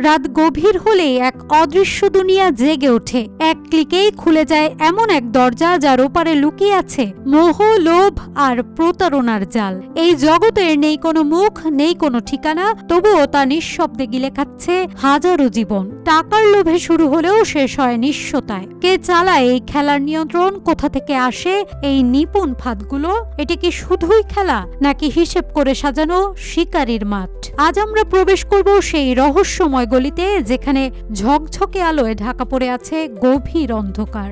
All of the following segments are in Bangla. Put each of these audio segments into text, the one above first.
রাত গভীর হলেই এক অদৃশ্য দুনিয়া জেগে ওঠে। এক ক্লিকেই খুলে যায় এমন এক দরজা যার ওপারে লুকিয়ে আছে মোহ, লোভ আর প্রতারণার জাল। এই জগতের নেই কোনো মুখ, নেই কোনো ঠিকানা, তবুও তা নিঃশব্দে গিলে খাচ্ছে হাজারো জীবন। টাকার লোভে শুরু হলেও শেষ হয় নিঃস্বতায়। কে চালায় এই খেলার নিয়ন্ত্রণ? কোথা থেকে আসে এই নিপুণ ফাঁদগুলো? এটি কি শুধুই খেলা, নাকি হিসেব করে সাজানো শিকারীর মাঠ? আজ আমরা প্রবেশ করব সেই রহস্যময় গলিতে, যেখানে ঝকঝকে আলোয় ঢাকা পড়ে আছে গভীর অন্ধকার।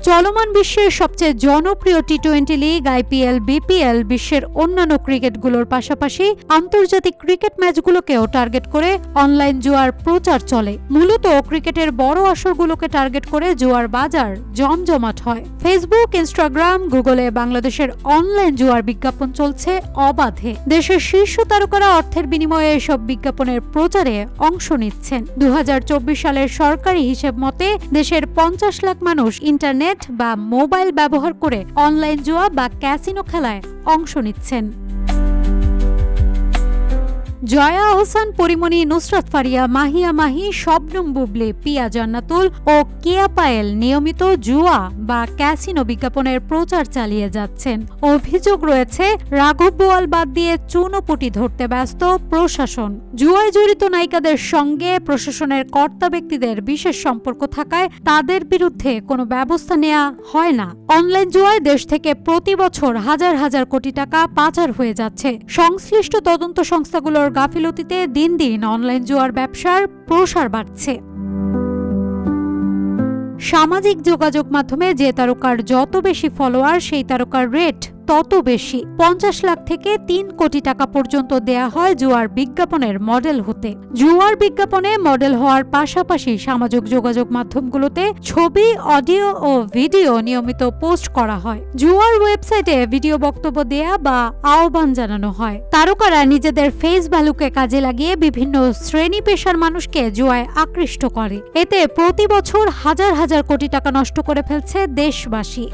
চলমান বিশ্বের সবচেয়ে জনপ্রিয় টি-20 লিগ IPL, BPL, বিশ্বের অন্যান্য ক্রিকেটগুলোর পাশাপাশি আন্তর্জাতিক ক্রিকেট ম্যাচগুলোকেও টার্গেট করে অনলাইন জুয়ার প্রচার চলে। মূলত ক্রিকেটের বড় আসরগুলোকে টার্গেট করে জুয়ার বাজার জমজমাট হয়। ফেসবুক, ইনস্টাগ্রাম, গুগলে বাংলাদেশের অনলাইন জুয়ার বিজ্ঞাপন চলছে অবাধে। দেশের শীর্ষ তারকারা অর্থের বিনিময়ে এসব বিজ্ঞাপনের প্রচারে অংশ নিচ্ছেন। 2024 সালের সরকারি হিসেব মতে দেশের 50 লাখ মানুষ ইন্টারনেট বা মোবাইল ব্যবহার করে অনলাইন জুয়া বা ক্যাসিনো খেলায় অংশ নিচ্ছেন। জয়া আহসান, পরিমণি, নুসরাত ফারিয়া, মাহিয়া মাহি, শবনম বুবলি, পিয়া জান্নাতুল ও কেয়া পায়েল নিয়মিত জুয়া বা ক্যাসিনো বিজ্ঞাপনের প্রচার চালিয়ে যাচ্ছেন। অভিযোগ রয়েছে রাঘব বোয়াল বাদ দিয়ে চুনোপুটি ধরতে ব্যস্ত প্রশাসন। জুয়ায় জড়িত নায়িকাদের সঙ্গে প্রশাসনের কর্তা ব্যক্তিদের বিশেষ সম্পর্ক থাকায় তাদের বিরুদ্ধে কোনো ব্যবস্থা নেওয়া হয় না। অনলাইন জুয়ায় দেশ থেকে প্রতি বছর হাজার হাজার কোটি টাকা পাচার হয়ে যাচ্ছে। সংশ্লিষ্ট তদন্ত সংস্থাগুলোর গাফিলতিতে দিন দিন অনলাইন জুয়ার ব্যবসার প্রসার বাড়ছে। সামাজিক যোগাযোগ মাধ্যমে যে তারকার যত বেশি ফলোয়ার, সেই তারকার রেট তত বেশি। 50 লাখ থেকে 3 কোটি টাকা পর্যন্ত দেয়া হয় জুয়ার বিজ্ঞাপনের মডেল হতে। জুয়ার বিজ্ঞাপনে মডেল হওয়ার পাশাপাশি সামাজিক যোগাযোগ মাধ্যমগুলোতে ছবি, অডিও ও ভিডিও নিয়মিত পোস্ট করা হয়। জুয়ার ওয়েবসাইটে ভিডিও বক্তব্য দেয়া বা আহ্বান জানানো হয়। তারকারা নিজেদের ফেস ভ্যালুকে কাজে লাগিয়ে বিভিন্ন শ্রেণী পেশার মানুষকে জুয়ায় আকৃষ্ট করে। এতে প্রতি বছর হাজার হাজার কোটি টাকা নষ্ট করে ফেলছে দেশবাসী।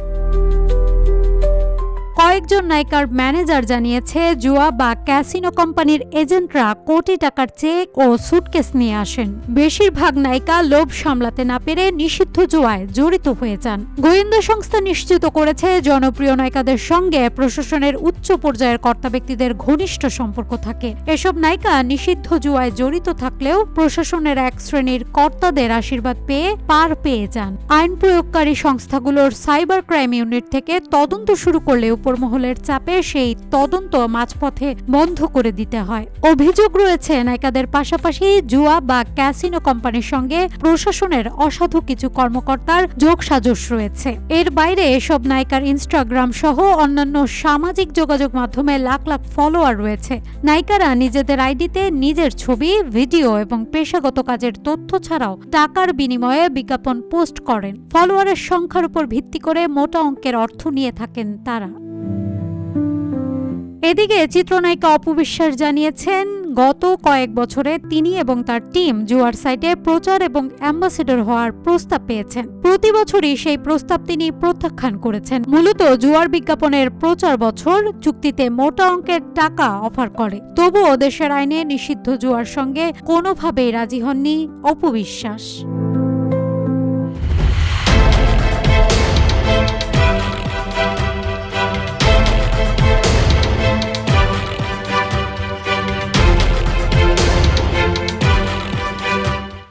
কয়েকজন নায়িকার ম্যানেজার জানিয়েছে, জুয়া বা ক্যাসিনো কোম্পানির এজেন্টরা কোটি টাকার চেক ও সুটকেস নিয়ে আসেন। বেশিরভাগ নায়িকা লোভ সামলাতে না পেরে নিষিদ্ধ জুয়ায় জড়িত হয়ে যান। গোয়েন্দা সংস্থা নিশ্চিত করেছে, জনপ্রিয় নায়িকাদের সঙ্গে প্রশাসনের উচ্চ পর্যায়ের কর্তা ব্যক্তিদের ঘনিষ্ঠ সম্পর্ক থাকে। এসব নায়িকা নিষিদ্ধ জুয়ায় জড়িত থাকলেও প্রশাসনের এক শ্রেণীর কর্তাদের আশীর্বাদ পেয়ে পার পেয়ে যান। আইন প্রয়োগকারী সংস্থাগুলোর সাইবার ক্রাইম ইউনিট থেকে তদন্ত শুরু করলেও মহলের চাপে সেই তদন্ত মাঝপথে বন্ধ করে দিতে হয়। অভিযোগ রয়েছে, নায়িকাদের পাশাপাশি জুয়া বা ক্যাসিনো কোম্পানির সঙ্গে প্রশাসনের অসাধু কিছু কর্মকর্তার যোগসাজশ রয়েছে। এর বাইরে এসব নায়িকার ইনস্টাগ্রাম সহ অন্যান্য সামাজিক যোগাযোগ মাধ্যমে লাখ লাখ ফলোয়ার রয়েছে। নায়িকারা নিজেদের আইডিতে নিজের ছবি, ভিডিও এবং পেশাগত কাজের তথ্য ছাড়াও টাকার বিনিময়ে বিজ্ঞাপন পোস্ট করেন। ফলোয়ারের সংখ্যার উপর ভিত্তি করে মোটা অঙ্কের অর্থ নিয়ে থাকেন তারা। এদিকে চিত্রনায়িকা অপু বিশ্বাস জানিয়েছেন, গত কয়েক বছরে তিনি এবং তার টিম জুয়ার সাইটে প্রচার এবং অ্যাম্বাসেডর হওয়ার প্রস্তাব পেয়েছেন। প্রতি বছরই সেই প্রস্তাব তিনি প্রত্যাখ্যান করেছেন। মূলত জুয়ার বিজ্ঞাপনের প্রচার বছর চুক্তিতে মোটা অঙ্কের টাকা অফার করে। তবুও দেশের আইনে নিষিদ্ধ জুয়ার সঙ্গে কোনোভাবেই রাজি হননি অপু বিশ্বাস।